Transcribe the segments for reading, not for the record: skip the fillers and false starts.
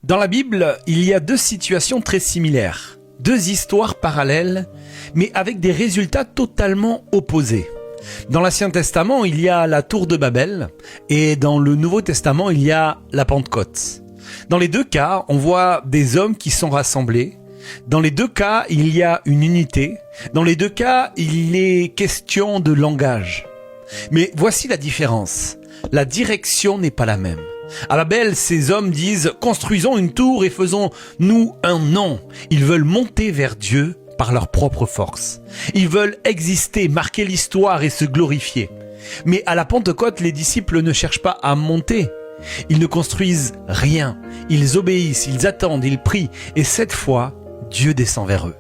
Dans la Bible, il y a deux situations très similaires, deux histoires parallèles, mais avec des résultats totalement opposés. Dans l'Ancien Testament, il y a la tour de Babel, et dans le Nouveau Testament, il y a la Pentecôte. Dans les deux cas, on voit des hommes qui sont rassemblés. Dans les deux cas, il y a une unité. Dans les deux cas, il est question de langage. Mais voici la différence. La direction n'est pas la même. À Babel, ces hommes disent « Construisons une tour et faisons-nous un nom ». Ils veulent monter vers Dieu par leur propre force. Ils veulent exister, marquer l'histoire et se glorifier. Mais à la Pentecôte, les disciples ne cherchent pas à monter. Ils ne construisent rien. Ils obéissent, ils attendent, ils prient. Et cette fois, Dieu descend vers eux.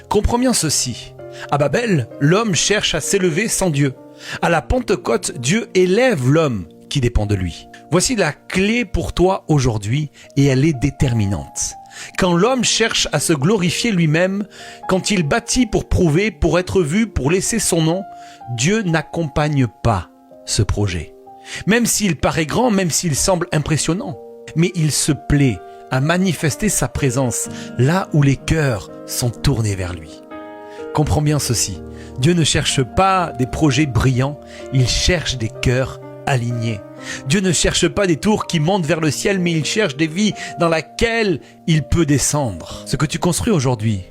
Comprends bien ceci. À Babel, l'homme cherche à s'élever sans Dieu. À la Pentecôte, Dieu élève l'homme qui dépend de lui. Voici la clé pour toi aujourd'hui et elle est déterminante. Quand l'homme cherche à se glorifier lui-même, quand il bâtit pour prouver, pour être vu, pour laisser son nom, Dieu n'accompagne pas ce projet. Même s'il paraît grand, même s'il semble impressionnant, mais il se plaît à manifester sa présence là où les cœurs sont tournés vers lui. Comprends bien ceci, Dieu ne cherche pas des projets brillants, il cherche des cœurs alignés. Dieu ne cherche pas des tours qui montent vers le ciel, mais il cherche des vies dans lesquelles il peut descendre. Ce que tu construis aujourd'hui,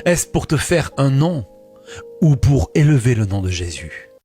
est-ce pour te faire un nom ou pour élever le nom de Jésus ?